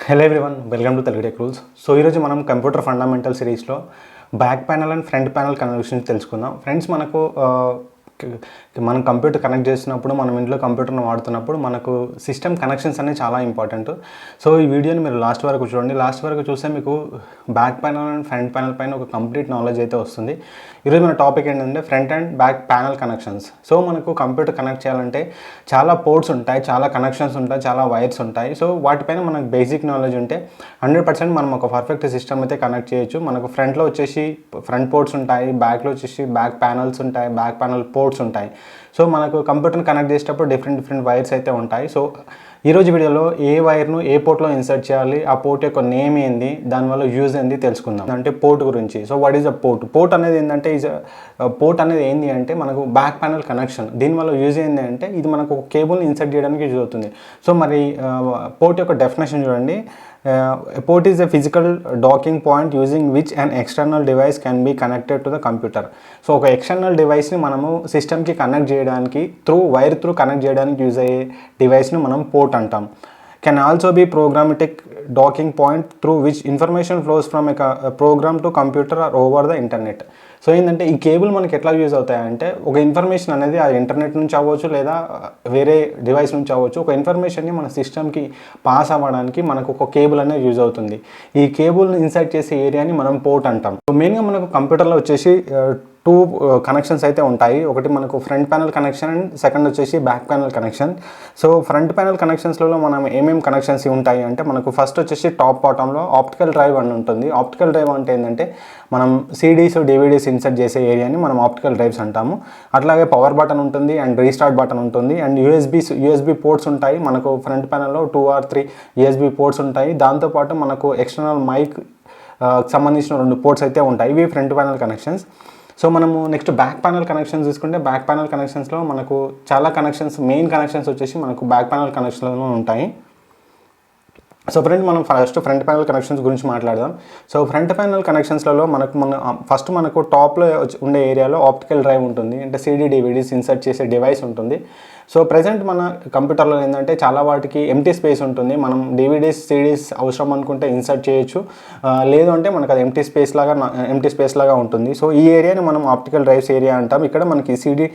Hello everyone, welcome to Telugu tech rules. So ఈరోజు మనం computer fundamental సిరీస్లో back panel and front panel connection తెలుసుకుందాం. Friends, మనం computer connect చేసినప్పుడు, మనం ఇంట్లో కంప్యూటర్ని వాడుతున్నప్పుడు మనకు సిస్టమ్ కనెక్షన్స్ అనేవి చాలా ఇంపార్టెంట్. సో ఈ వీడియోని మీరు లాస్ట్ వరకు చూడండి. లాస్ట్ వరకు చూస్తే మీకు back panel and front panel పైన ఒక కంప్లీట్ నాలెడ్జ్ అయితే వస్తుంది. ఈరోజు మన టాపిక్ ఏంటంటే front and back panel connections. So మనకు కంప్యూటర్ కనెక్ట్ చేయాలంటే చాలా పోర్ట్స్ ఉంటాయి, చాలా కనెక్షన్స్ ఉంటాయి, చాలా వైర్స్ ఉంటాయి. సో వాటిపైన మనకు బేసిక్ నాలెడ్జ్ ఉంటే 100% మనం ఒక పర్ఫెక్ట్ సిస్టమ్ అయితే కనెక్ట్ చేయొచ్చు. మనకు ఫ్రంట్లో వచ్చేసి ఫ్రంట్ పోర్ట్స్ ఉంటాయి, బ్యాక్లో వచ్చేసి బ్యాక్ ప్యానల్స్ ఉంటాయి, బ్యాక్ ప్యానల్ పోర్ట్స్ ఉంటాయి. సో మనకు కంప్యూటర్ని కనెక్ట్ చేసేటప్పుడు డిఫరెంట్ వైర్స్ అయితే ఉంటాయి. సో ఈరోజు వీడియోలో ఏ వైర్ను ఏ పోర్ట్లో ఇన్సర్ట్ చేయాలి, ఆ పోర్ట్ యొక్క నేమ్ ఏంది, దానివల్ల యూజ్ ఏంది తెలుసుకుందాం. అంటే పోర్ట్ గురించి. So what is a port? Port అనేది ఏంటంటే పోర్ట్ అనేది ఏంది అంటే మనకు బ్యాక్ ప్యానల్ కనెక్షన్. దీనివల్ల యూజ్ ఏంది అంటే ఇది మనకు ఒక కేబుల్ని ఇన్సర్ట్ చేయడానికి యూజ్ అవుతుంది. సో మరి పోర్ట్ యొక్క డెఫినేషన్ చూడండి. A port is a physical docking point using which an external device can be connected to the computer. So ఒక ఎక్స్టర్నల్ డివైస్ని మనము సిస్టమ్కి కనెక్ట్ చేయడానికి వైర్ త్రూ కనెక్ట్ చేయడానికి యూజ్ అయ్యే డివైస్ని మనం పోర్ట్ అంటాం. Can also be programmatic docking point through which information flows from a program to computer or over the internet. So ఏంటంటే ఈ కేబుల్ మనకి ఎట్లా యూజ్ అవుతాయంటే ఒక ఇన్ఫర్మేషన్ అనేది ఆ ఇంటర్నెట్ నుంచి అవ్వచ్చు లేదా వేరే డివైస్ నుంచి అవ్వచ్చు. ఒక ఇన్ఫర్మేషన్ని మన సిస్టమ్కి పాస్ అవ్వడానికి మనకు ఒక కేబుల్ అనేది యూజ్ అవుతుంది. ఈ కేబుల్ని ఇన్సర్ట్ చేసే ఏరియాని మనం పోర్ట్ అంటాం. సో మెయిన్గా మనకు కంప్యూటర్లో వచ్చేసి టూ కనెక్షన్స్ అయితే ఉంటాయి. ఒకటి మనకు front panel connection and second వచ్చేసి back panel connection. So front panel కనెక్షన్స్లో మనం ఏమేమి కనెక్షన్స్ ఉంటాయి అంటే మనకు ఫస్ట్ వచ్చేసి టాప్ బాటంలో ఆప్టికల్ డ్రైవ్ అని ఉంటుంది. ఆప్టికల్ డ్రైవ్ అంటే ఏంటంటే మనం సిడీస్ డివిడీస్ ఇన్సర్ట్ చేసే ఏరియాని మనం ఆప్టికల్ డ్రైవ్స్ అంటాము. అట్లాగే పవర్ బటన్ ఉంటుంది అండ్ రీస్టార్ట్ బటన్ ఉంటుంది అండ్ యూఎస్బీ పోర్ట్స్ ఉంటాయి. మనకు ఫ్రంట్ ప్యానల్లో 2 or 3 యూఎస్బీ పోర్ట్స్ ఉంటాయి. దాంతోపాటు మనకు ఎక్స్టర్నల్ మైక్ సంబంధించిన 2 పోర్ట్స్ అయితే ఉంటాయి. ఇవి ఫ్రంట్ ప్యానల్ కనెక్షన్స్. సో మనము నెక్స్ట్ బ్యాక్ ప్యానల్ కనెక్షన్స్ తీసుకుంటే బ్యాక్ ప్యానల్ కనెక్షన్స్లో మనకు చాలా మెయిన్ కనెక్షన్స్ వచ్చేసి మనకు బ్యాక్ ప్యానల్ కనెక్షన్లో ఉంటాయి. సో మనం ఫస్ట్ ఫ్రంట్ ప్యానల్ కనెక్షన్స్ గురించి మాట్లాడదాం. సో ఫ్రంట్ ప్యానల్ కనెక్షన్స్లలో మనకు టాప్లో ఉండే ఏరియాలో ఆప్టికల్ డ్రైవ్ ఉంటుంది, అంటే సిడీ డివిడీస్ ఇన్సర్ట్ చేసే డివైస్ ఉంటుంది. సో ప్రజెంట్ మన కంప్యూటర్లో ఏంటంటే చాలా వాటికి ఎంటీ స్పేస్ ఉంటుంది. మనం డివిడీస్ సిడీస్ అవసరం అనుకుంటే ఇన్సర్ట్ చేయొచ్చు, లేదు అంటే మనకు అది ఎంటీ స్పేస్ లాగా ఉంటుంది. సో ఈ ఏరియాని మనం ఆప్టికల్ డ్రైవ్స్ ఏరియా అంటాం. ఇక్కడ మనకి సిడీ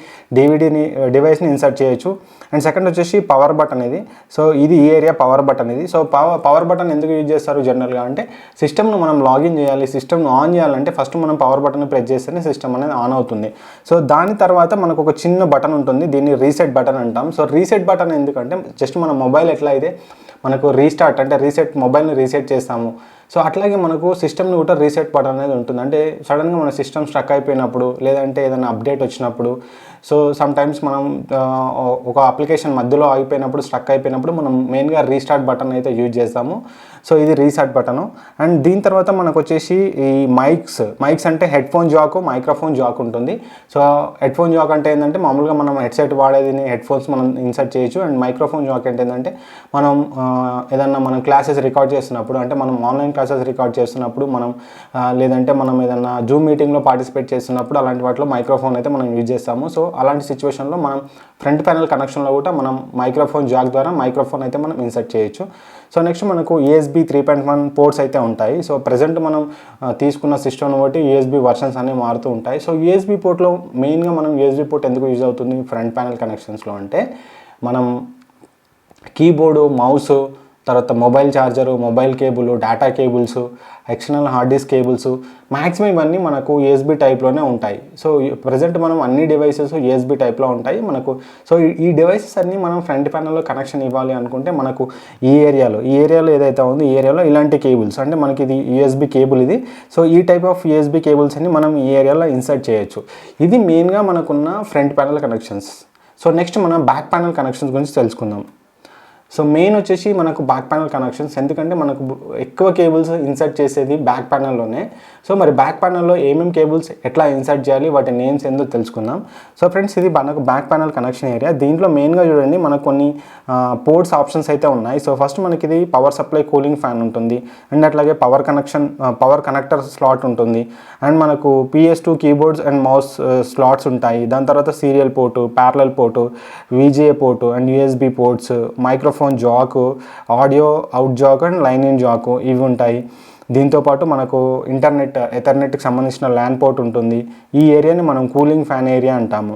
డివైస్ని ఇన్సర్ట్ చేయొచ్చు. అండ్ సెకండ్ వచ్చేసి పవర్ బటన్ ఇది. సో ఇది ఈ ఏరియా పవర్ బటన్ ఇది. సో పవర్ బటన్ ఎందుకు యూజ్ చేస్తారు జనరల్గా అంటే సిస్టమ్ను మనం లాగిన్ చేయాలి, సిస్టమ్ను ఆన్ చేయాలంటే ఫస్ట్ మనం పవర్ బటన్ ప్రెస్ చేస్తేనే సిస్టమ్ అనేది ఆన్ అవుతుంది. సో దాని తర్వాత మనకు ఒక చిన్న బటన్ ఉంటుంది, దీన్ని రీసెట్ బటన్ అంటాం. సో రీసెట్ బటన్ ఎందుకంటే జస్ట్ మన మొబైల్ ఎట్లా అయితే మనకు రీస్టార్ట్ అంటే మొబైల్ని రీసెట్ చేస్తాము, సో అట్లాగే మనకు సిస్టమ్ని కూడా రీసెట్ బటన్ అనేది ఉంటుంది. అంటే సడన్గా మన సిస్టమ్ స్ట్రక్ అయిపోయినప్పుడు లేదంటే ఏదైనా అప్డేట్ వచ్చినప్పుడు, సో సమ్టైమ్స్ మనం ఒక అప్లికేషన్ మధ్యలో ఆగిపోయినప్పుడు స్ట్రక్ అయిపోయినప్పుడు మనం మెయిన్గా రీస్టార్ట్ బటన్ అయితే యూజ్ చేస్తాము. సో ఇది రీస్టార్ట్ బటను. అండ్ దీని తర్వాత మనకు వచ్చేసి ఈ మైక్స్ అంటే head phone Jack, microphone Jack ఉంటుంది. సో హెడ్ ఫోన్ జాక్ అంటే ఏంటంటే మామూలుగా మనం హెడ్సెట్ వాడేది హెడ్ ఫోన్స్ మనం ఇన్సర్ట్ చేయొచ్చు. అండ్ మైక్రోఫోన్ జాక్ అంటే ఏంటంటే మనం ఏదన్నా మనం క్లాసెస్ రికార్డ్ చేస్తున్నప్పుడు, అంటే మనం ఆన్లైన్ క్లాసెస్ రికార్డ్ చేస్తున్నప్పుడు లేదంటే మనం ఏదన్నా జూమ్ మీటింగ్లో పార్టిసిపేట్ చేస్తున్నప్పుడు అలాంటి వాటిలో మైక్రోఫోన్ అయితే మనం యూజ్ చేస్తాము. సో అలాంటి సిచ్యువేషన్లో మనం ఫ్రంట్ ప్యానల్ కనెక్షన్లో కూడా మనం మైక్రోఫోన్ జాక్ ద్వారా మైక్రోఫోన్ అయితే మనం ఇన్సర్ట్ చేయొచ్చు. సో నెక్స్ట్ మనకు USB 3.1 పోర్ట్స్ అయితే ఉంటాయి. సో ప్రజెంట్ మనం తీసుకున్న సిస్టమ్ బట్టి USB వర్షన్స్ అనేవి మారుతూ ఉంటాయి. సో USB పోర్ట్లో మెయిన్గా మనం USB పోర్ట్ ఎందుకు యూజ్ అవుతుంది ఫ్రంట్ ప్యానల్ కనెక్షన్స్లో అంటే మనం కీబోర్డు, మౌస్, తర్వాత mobile charger, mobile cable, data cables, external hard disk cables, maximum ఇవన్నీ మనకు USB టైప్లోనే ఉంటాయి. సో ప్రజెంట్ మనం అన్ని డివైసెస్ USB టైప్లో ఉంటాయి మనకు. సో ఈ డివైసెస్ అన్నీ మనం ఫ్రంట్ ప్యానల్లో కనెక్షన్ ఇవ్వాలి అనుకుంటే మనకు ఈ ఏరియాలో ఏదైతే ఉందో ఈ ఏరియాలో ఇలాంటి కేబుల్స్, అంటే మనకి ఇది USB కేబుల్ ఇది. సో ఈ టైప్ ఆఫ్ USB కేబుల్స్ అన్ని మనం ఈ ఏరియాలో ఇన్సర్ట్ చేయొచ్చు. ఇది మెయిన్గా మనకున్న front panel connections. So next మనం బ్యాక్ ప్యానల్ కనెక్షన్స్ గురించి తెలుసుకుందాం. సో మెయిన్ వచ్చేసి మనకు బ్యాక్ ప్యానల్ కనెక్షన్స్, ఎందుకంటే మనకు ఎక్కువ కేబుల్స్ ఇన్సర్ట్ చేసేది బ్యాక్ ప్యానల్లోనే. సో మరి బ్యాక్ ప్యానల్లో ఏమేమి కేబుల్స్ ఎట్లా ఇన్సర్ట్ చేయాలి, వాటి నేమ్స్ ఏందో తెలుసుకుందాం. సో ఫ్రెండ్స్, ఇది మనకు బ్యాక్ ప్యానల్ కనెక్షన్ ఏరియా. దీంట్లో మెయిన్గా చూడండి మనకు కొన్ని పోర్ట్స్ ఆప్షన్స్ అయితే ఉన్నాయి. సో ఫస్ట్ మనకి ఇది పవర్ సప్లై కూలింగ్ ఫ్యాన్ ఉంటుంది, అండ్ అట్లాగే పవర్ కనెక్టర్ స్లాట్ ఉంటుంది, అండ్ మనకు PS2 keyboards and mouse slots ఉంటాయి. దాని తర్వాత serial port, parallel port, VGA port and USB ports, microphone microphone jack, audio out jack and line in jack ఇవి ఉంటాయి. దీంతోపాటు మనకు ఎథర్నెట్కి సంబంధించిన ల్యాన్ పోర్ట్ ఉంటుంది. ఈ ఏరియాని మనం కూలింగ్ ఫ్యాన్ ఏరియా అంటాము.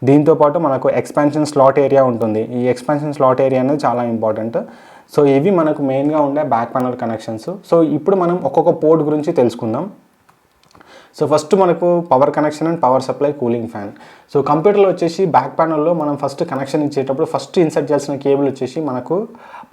దీంతోపాటు మనకు ఎక్స్పాన్షన్ స్లాట్ ఏరియా ఉంటుంది. ఈ ఎక్స్పాన్షన్ స్లాట్ ఏరియా అనేది చాలా ఇంపార్టెంట్. సో ఇవి మనకు మెయిన్గా ఉండే బ్యాక్ ప్యానల్ కనెక్షన్స్. సో ఇప్పుడు మనం ఒక్కొక్క పోర్ట్ గురించి తెలుసుకుందాం. సో ఫస్ట్ మనకు power connection and power supply cooling fan. So కంప్యూటర్లో వచ్చేసి బ్యాక్ ప్యానల్లో మనం ఫస్ట్ కనెక్షన్ ఇచ్చేటప్పుడు ఫస్ట్ ఇన్సర్ట్ చేయాల్సిన కేబుల్ వచ్చేసి మనకు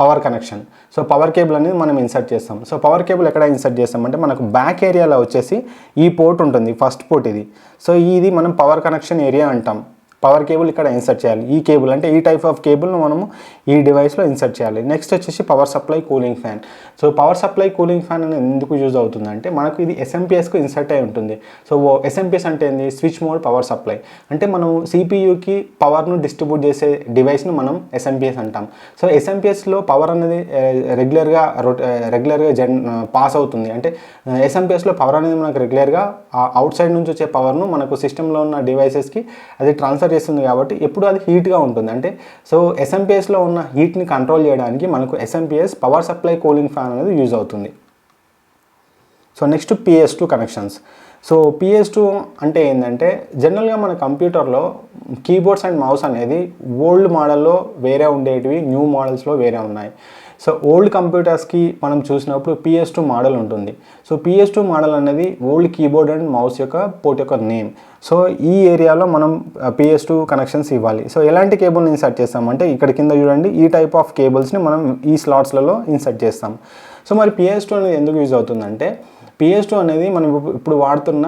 power connection. So power cable అనేది మనం ఇన్సర్ట్ చేస్తాం. సో పవర్ కేబుల్ ఎక్కడ ఇన్సర్ట్ చేస్తామంటే మనకు బ్యాక్ ఏరియాలో వచ్చేసి ఈ పోర్ట్ ఉంటుంది, ఫస్ట్ పోర్ట్ ఇది. సో ఇది మనం పవర్ కనెక్షన్ ఏరియా అంటాం. పవర్ కేబుల్ ఇక్కడ ఇన్సర్ట్ చేయాలి. ఈ కేబుల్ అంటే ఈ టైప్ ఆఫ్ కేబుల్ను మనము ఈ డివైస్లో ఇన్సర్ట్ చేయాలి. నెక్స్ట్ వచ్చేసి power supply cooling fan. So power supply cooling fan అనేది ఎందుకు యూజ్ అవుతుందంటే మనకు ఇది ఎస్ఎంపిఎస్కు ఇన్సర్ట్ అయి ఉంటుంది. సో ఎస్ఎంపిఎస్ అంటే ఏంది? Switch mode power supply. అంటే మనం సిపియుకి పవర్ను డిస్ట్రిబ్యూట్ చేసే డివైస్ను మనం ఎస్ఎంపిఎస్ అంటాం. సో ఎస్ఎంపిఎస్లో పవర్ అనేది రెగ్యులర్గా పాస్ అవుతుంది. అంటే ఎస్ఎంపిఎస్లో పవర్ అనేది మనకు రెగ్యులర్గా అవుట్ సైడ్ నుంచి వచ్చే పవర్ను మనకు సిస్టంలో ఉన్న డివైసెస్కి అది ట్రాన్స్ఫర్ చేస్తుంది కాబట్టి ఎప్పుడు అది హీట్గా ఉంటుంది. అంటే సో ఎస్ఎంపిఎస్లో ఉన్న హీట్ని కంట్రోల్ చేయడానికి మనకు SMPS power supply cooling fan అనేది యూజ్ అవుతుంది. So next PS2 connections. So PS2 అంటే ఏంటంటే జనరల్గా మన కంప్యూటర్లో కీబోర్డ్స్ అండ్ మౌస్ అనేది ఓల్డ్ మోడల్లో వేరే ఉండేటివి, న్యూ మోడల్స్లో వేరే ఉన్నాయి. సో ఓల్డ్ కంప్యూటర్స్కి మనం చూసినప్పుడు PS2 మోడల్ ఉంటుంది. సో PS2 మోడల్ అనేది ఓల్డ్ కీబోర్డ్ అండ్ మౌస్ యొక్క పోర్ట్ యొక్క నేమ్. సో ఈ ఏరియాలో మనం PS2 కనెక్షన్స్ ఇవ్వాలి. సో ఎలాంటి కేబుల్ని ఇన్సర్ట్ చేస్తామంటే ఇక్కడ కింద చూడండి, ఈ టైప్ ఆఫ్ కేబుల్స్ని మనం ఈ స్లాట్స్లలో ఇన్సర్ట్ చేస్తాం. సో మరి PS2 అనేది ఎందుకు యూజ్ అవుతుందంటే PS2 అనేది మనం ఇప్పుడు వాడుతున్న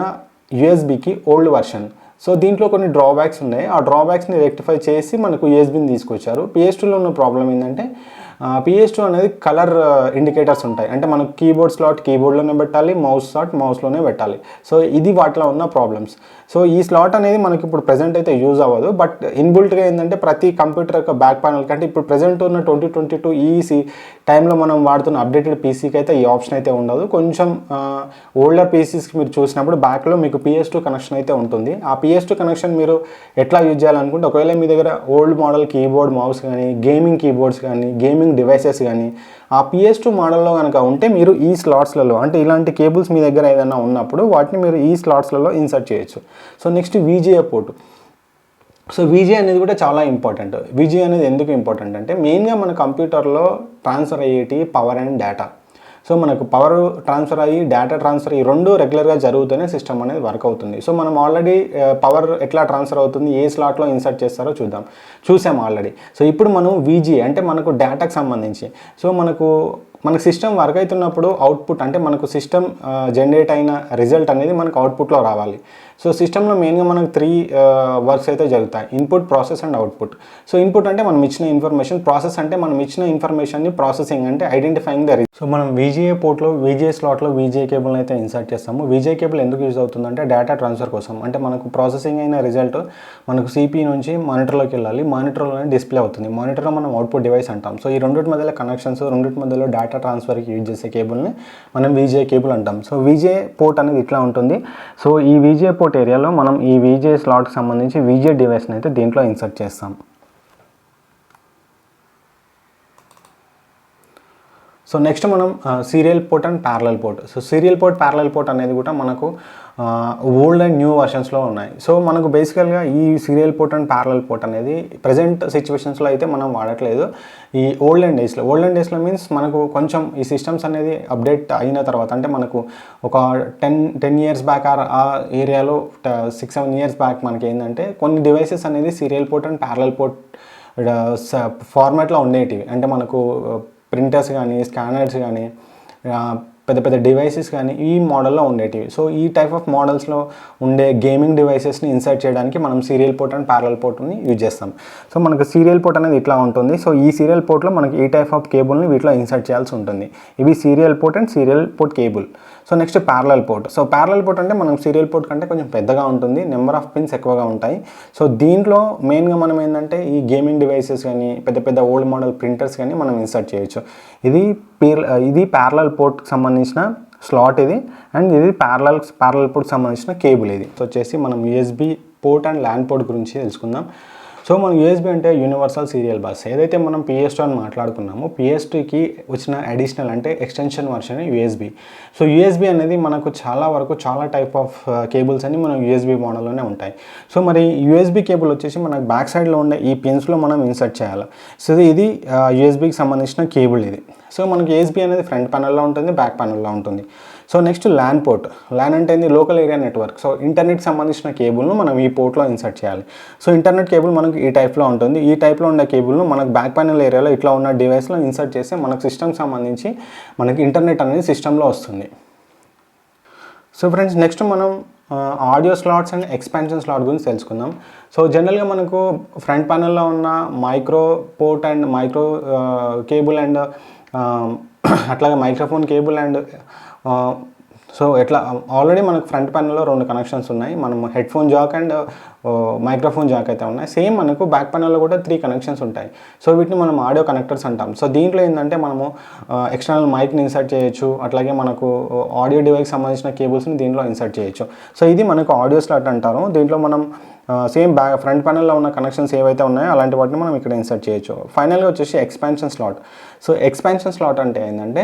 USBకి ఓల్డ్ వర్షన్. సో దీంట్లో కొన్ని డ్రాబ్యాక్స్ ఉన్నాయి. ఆ డ్రాబ్యాక్స్ని రెక్టిఫై చేసి మనకు USB-ని తీసుకొచ్చారు. PS2లో ఉన్న ప్రాబ్లం ఏంటంటే PS2 అనేది కలర్ ఇండికేటర్స్ ఉంటాయి. అంటే మనకు కీబోర్డ్ స్లాట్ కీబోర్డ్లోనే పెట్టాలి, మౌస్ స్లాట్ మౌస్లోనే పెట్టాలి. సో ఇది వాటిలో ఉన్న ప్రాబ్లమ్స్. సో ఈ స్లాట్ అనేది మనకి ఇప్పుడు ప్రెజెంట్ అయితే యూజ్ అవ్వదు. బట్ ఇన్బుల్ట్గా ఏంటంటే ప్రతి కంప్యూటర్ యొక్క బ్యాక్ ప్యానల్ కంటే ఇప్పుడు ప్రెజెంట్ ఉన్న 2022 ఈ టైంలో మనం వాడుతున్న అప్డేటెడ్ పీసీకి అయితే ఈ ఆప్షన్ అయితే ఉండదు. కొంచెం ఓల్డర్ పీసీస్కి మీరు చూసినప్పుడు బ్యాక్లో మీకు PS2 కనెక్షన్ అయితే ఉంటుంది. ఆ PS2 కనెక్షన్ మీరు ఎట్లా యూజ్ చేయాలనుకుంటే ఒకవేళ మీ దగ్గర ఓల్డ్ మోడల్ కీబోర్డ్ మౌస్ కానీ, గేమింగ్ కీబోర్డ్స్ కానీ, గేమింగ్ డివైసెస్ కానీ ఆ PS2 మోడల్లో కనుక ఉంటే మీరు ఈ స్లాట్స్లలో అంటే ఇలాంటి కేబుల్స్ మీ దగ్గర ఏదైనా ఉన్నప్పుడు వాటిని మీరు ఈ స్లాట్స్లలో ఇన్సర్ట్ చేయొచ్చు. So next VGA port. So VGA అనేది కూడా చాలా ఇంపార్టెంట్. VGA అనేది ఎందుకు ఇంపార్టెంట్ అంటే మెయిన్గా మన కంప్యూటర్లో ట్రాన్స్ఫర్ అయ్యేటి పవర్ అండ్ డేటా. సో మనకు పవర్ ట్రాన్స్ఫర్ అయ్యి డేటా ట్రాన్స్ఫర్ ఈ రెండు రెగ్యులర్గా జరుగుతూనే సిస్టమ్ అనేది వర్క్ అవుతుంది. సో మనం ఆల్రెడీ పవర్ ఎట్లా ట్రాన్స్ఫర్ అవుతుంది, ఏ స్లాట్లో ఇన్సర్ట్ చేస్తారో చూసాం ఆల్రెడీ. సో ఇప్పుడు మనం VGA అంటే మనకు డేటాకు సంబంధించి సో మనకు సిస్టమ్ వర్క్ అవుతున్నప్పుడు అవుట్పుట్ అంటే మనకు సిస్టమ్ జనరేట్ అయిన రిజల్ట్ అనేది మనకు అవుట్పుట్లో రావాలి. సో సిస్టంలో మెయిన్గా మనకు 3 వర్క్స్ అయితే జరుగుతాయి: input, process and output. So input అంటే మనం ఇచ్చిన ఇన్ఫర్మేషన్, ప్రాసెస్ అంటే మనం ఇచ్చిన ఇన్ఫర్మేషన్ని ప్రాసెసింగ్ అంటే ఐడెంటిఫైయింగ్ ద రిజల్ట్. సో మనం VGA పోర్ట్లో VGA స్లాట్లో VGA కేబుల్ని అయితే ఇన్సర్ట్ చేస్తాము. VGA కేబుల్ ఎందుకు యూజ్ అవుతుందంటే డేటా ట్రాన్స్ఫర్ కోసం. అంటే మనకు ప్రాసెసింగ్ అయిన రిజల్ట్ మనకు CPU నుంచి మానిటర్లోకి వెళ్ళాలి, మానిటర్లోనే డిస్ప్లే అవుతుంది. మానిటర్లో మనం అవుట్పుట్ డివైస్ అంటాం. సో ఈ రెండింటి మధ్యలో కనెక్షన్స్, రెండింటి మధ్యలో డేటా ట్రాన్స్ఫర్కి యూజ్ చేసే కేబుల్ని మనం VGA కేబుల్ అంటాం. సో VGA పోర్ట్ అనేది ఇట్లా ఉంటుంది. సో ఈ VGA పోర్ట్ ఏరియాలో మనం ఈ VGA స్లాట్కి సంబంధించి VGA డివైస్ని అయితే దీంట్లో ఇన్సర్ట్ చేస్తాం. సో నెక్స్ట్ మనం serial port and parallel port. So serial port, parallel port అనేది కూడా మనకు ఓల్డ్ అండ్ న్యూ వర్షన్స్లో ఉన్నాయి. సో మనకు బేసికల్గా ఈ serial port and parallel port అనేది ప్రజెంట్ సిచ్యువేషన్స్లో అయితే మనం వాడట్లేదు. ఈ ఓల్డెన్ డేస్లో మీన్స్ మనకు కొంచెం ఈ సిస్టమ్స్ అనేది అప్డేట్ అయిన తర్వాత అంటే మనకు ఒక 10 ఇయర్స్ బ్యాక్ ఆ ఏరియాలో 6-7 ఇయర్స్ బ్యాక్ మనకి ఏంటంటే కొన్ని డివైసెస్ అనేది serial port and parallel port ఫార్మాట్లో ఉండేటివి. అంటే మనకు ప్రింటర్స్ కానీ, స్కానర్స్ కానీ, పెద్ద పెద్ద డివైసెస్ కానీ ఈ మోడల్లో ఉండేటివి. సో ఈ టైప్ ఆఫ్ మోడల్స్లో ఉండే గేమింగ్ డివైసెస్ని ఇన్సర్ట్ చేయడానికి మనం సీరియల్ పోర్ట్ అండ్ ప్యారలల్ పోర్ట్ని యూజ్ చేస్తాం. సో మనకు సీరియల్ పోర్ట్ అనేది ఇట్లా ఉంటుంది. సో ఈ సీరియల్ పోర్ట్లో మనకి ఈ టైప్ ఆఫ్ కేబుల్ని వీటిలో ఇన్సర్ట్ చేయాల్సి ఉంటుంది. ఇవి serial port and serial port cable. So next parallel port. So parallel port అంటే మనం సీరియల్ పోర్ట్ కంటే కొంచెం పెద్దగా ఉంటుంది, నెంబర్ ఆఫ్ పిన్స్ ఎక్కువగా ఉంటాయి. సో దీంట్లో మెయిన్గా మనం ఏంటంటే ఈ గేమింగ్ డివైసెస్ కానీ, పెద్ద పెద్ద ఓల్డ్ మోడల్ ప్రింటర్స్ కానీ మనం ఇన్సర్ట్ చేయొచ్చు. ఇది ప్యారలల్ పోర్ట్కి సంబంధించిన స్లాట్ ఇది, అండ్ ఇది ప్యారలల్ పోర్ట్కి సంబంధించిన కేబుల్ ఇది. సో వచ్చేసి మనం USB port and LAN port గురించి తెలుసుకుందాం. సో మనం యూఎస్బీ అంటే యూనివర్సల్ సీరియల్ బస్. ఏదైతే మనం PS2 అని మాట్లాడుకున్నామో PS2కి వచ్చిన అడిషనల్ అంటే extension version USB. So USB అనేది మనకు చాలా టైప్ ఆఫ్ కేబుల్స్ అన్ని మనం యూఎస్బీ మోడల్లోనే ఉంటాయి. సో మరి యూఎస్బీ కేబుల్ వచ్చేసి మనకు బ్యాక్ సైడ్లో ఉండే ఈ పిన్స్లో మనం ఇన్సర్ట్ చేయాలి. సో ఇది యూఎస్బీకి సంబంధించిన కేబుల్ ఇది. సో మనకి యూఎస్బీ అనేది ఫ్రంట్ ప్యానల్లో ఉంటుంది, బ్యాక్ ప్యానల్లో ఉంటుంది. So next LAN port. LAN అంటే ఏంది? Local area network. So internet సంబంధించిన కేబుల్ను మనం ఈ పోర్ట్లో ఇన్సర్ట్ చేయాలి. సో ఇంటర్నెట్ కేబుల్ మనకు ఈ టైప్లో ఉంటుంది. ఈ టైప్లో ఉండే కేబుల్ను మనకు బ్యాక్ ప్యానల్ ఏరియాలో ఇట్లా ఉన్న డివైస్లో ఇన్సర్ట్ చేస్తే మనకు సిస్టమ్కి సంబంధించి మనకి ఇంటర్నెట్ అనేది సిస్టంలో వస్తుంది. సో ఫ్రెండ్స్, నెక్స్ట్ మనం audio slots and expansion slot గురించి తెలుసుకుందాం. సో జనరల్గా మనకు ఫ్రంట్ ప్యానల్లో ఉన్న micro port and micro cable and అట్లాగే మైక్రోఫోన్ కేబుల్ అండ్ సో ఎట్లా ఆల్రెడీ మనకు ఫ్రంట్ ప్యానల్లో 2 కనెక్షన్స్ ఉన్నాయి. మనం headphone Jack and microphone Jack అయితే ఉన్నాయి. సేమ్ మనకు బ్యాక్ ప్యానల్లో కూడా 3 కనెక్షన్స్ ఉంటాయి. సో వీటిని మనం ఆడియో కనెక్టర్స్ అంటాం. సో దీంట్లో ఏంటంటే మనము ఎక్స్టర్నల్ మైక్ని ఇన్సర్ట్ చేయొచ్చు, అట్లాగే మనకు ఆడియో డివైస్కి సంబంధించిన కేబుల్స్ని దీంట్లో ఇన్సర్ట్ చేయొచ్చు. సో ఇది మనకు ఆడియో స్లాట్ అంటారు. దీంట్లో మనం సేమ్ ఫ్రంట్ ప్యానల్లో ఉన్న కనెక్షన్స్ ఏవైతే ఉన్నాయో అలాంటి వాటిని మనం ఇక్కడ ఇన్సర్ట్ చేయొచ్చు. ఫైనల్గా వచ్చేసి expansion slot. So expansion slot అంటే ఏంటంటే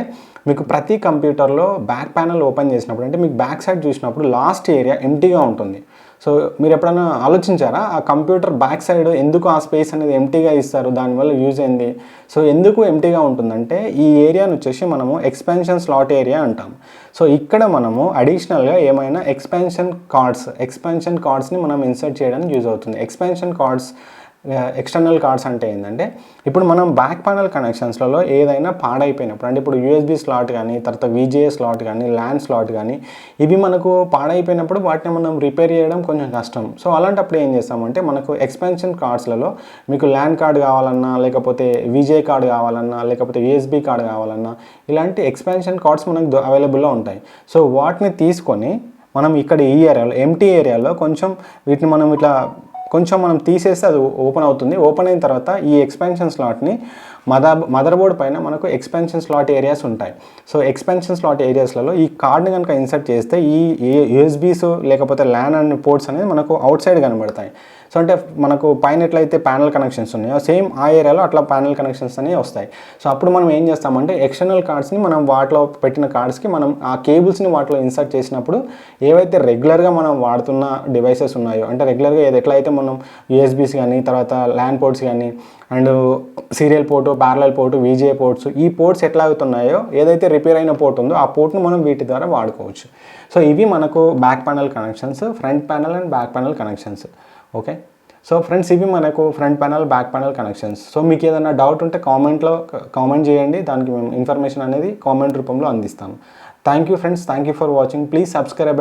మీకు ప్రతి కంప్యూటర్లో బ్యాక్ ప్యానల్ ఓపెన్ చేసినప్పుడు అంటే మీకు బ్యాక్ సైడ్ చూసినప్పుడు లాస్ట్ ఏరియా ఎంటీగా ఉంటుంది. సో మీరు ఎప్పుడైనా ఆలోచించారా ఆ కంప్యూటర్ బ్యాక్ సైడ్ ఎందుకు ఆ స్పేస్ అనేది ఎంటీగా ఇస్తారు, దానివల్ల యూజ్ ఏంది? సో ఎందుకు ఎంటీగా ఉంటుందంటే ఈ ఏరియాను వచ్చేసి మనము ఎక్స్పాన్షన్ స్లాట్ ఏరియా అంటాం. సో ఇక్కడ మనము అడిషనల్గా ఏమైనా ఎక్స్పాన్షన్ కార్డ్స్ని మనం ఇన్సర్ట్ చేయడానికి యూజ్ అవుతుంది. ఎక్స్పాన్షన్ కార్డ్స్ ఎక్స్టర్నల్ కార్డ్స్ అంటే ఏంటంటే ఇప్పుడు మనం బ్యాక్ ప్యానల్ కనెక్షన్స్లలో ఏదైనా పాడైపోయినప్పుడు అంటే ఇప్పుడు యూఎస్బీ స్లాట్ కానీ తర్వాత VGA స్లాట్ కానీ ల్యాన్ స్లాట్ కానీ ఇవి మనకు పాడైపోయినప్పుడు వాటిని మనం రిపేర్ చేయడం కొంచెం కష్టం. సో అలాంటప్పుడు ఏం చేస్తామంటే మనకు ఎక్స్పాన్షన్ కార్డ్స్లలో మీకు ల్యాన్ కార్డ్ కావాలన్నా లేకపోతే VGA కార్డ్ కావాలన్నా లేకపోతే USB కార్డ్ కావాలన్నా ఇలాంటి ఎక్స్పాన్షన్ కార్డ్స్ మనకు అవైలబుల్లో ఉంటాయి. సో వాటిని తీసుకొని మనం ఇక్కడ ఈ ఏరియాలో ఎంటీ ఏరియాలో కొంచెం వీటిని మనం ఇట్లా కొంచెం మనం తీసేస్తే అది ఓపెన్ అవుతుంది. ఓపెన్ అయిన తర్వాత ఈ ఎక్స్పాన్షన్ స్లాట్ని మదర్ బోర్డ్ పైన మనకు ఎక్స్పాన్షన్ స్లాట్ ఏరియాస్ ఉంటాయి. సో ఎక్స్పాన్షన్ స్లాట్ ఏరియాస్లలో ఈ కార్డ్ని కనుక ఇన్సర్ట్ చేస్తే ఈ యూఎస్బీస్ లేకపోతే ల్యాన్ అండ్ పోర్ట్స్ అనేది మనకు అవుట్ సైడ్ కనబడతాయి. సో అంటే మనకు పైన ఎట్లయితే ప్యానల్ కనెక్షన్స్ ఉన్నాయో సేమ్ ఆ ఏరియాలో అట్లా ప్యానల్ కనెక్షన్స్ అనేవి వస్తాయి. సో అప్పుడు మనం ఏం చేస్తామంటే ఎక్స్టర్నల్ కార్డ్స్ని మనం వాటిలో పెట్టిన కార్డ్స్కి మనం ఆ కేబుల్స్ని వాటిలో ఇన్సర్ట్ చేసినప్పుడు ఏవైతే రెగ్యులర్గా మనం వాడుతున్న డివైసెస్ ఉన్నాయో అంటే రెగ్యులర్గా ఎట్లయితే మనం యూఎస్బీస్ కానీ తర్వాత ల్యాన్ పోర్ట్స్ కానీ and serial port, parallel port, VGA ports ఈ పోర్ట్స్ ఎట్లా అవుతున్నాయో ఏదైతే రిపేర్ అయిన పోర్ట్ ఉందో ఆ పోర్ట్ను మనం వీటి ద్వారా వాడుకోవచ్చు. సో ఇవి మనకు back panel connections, front panel and back panel connections. Okay, so friends ఇవి మనకు front panel back panel connections. So మీకు ఏదైనా డౌట్ ఉంటే కామెంట్ చేయండి, దానికి మేము ఇన్ఫర్మేషన్ అనేది కామెంట్ రూపంలో అందిస్తాము. Thank you friends, thank you for watching. Please subscribe.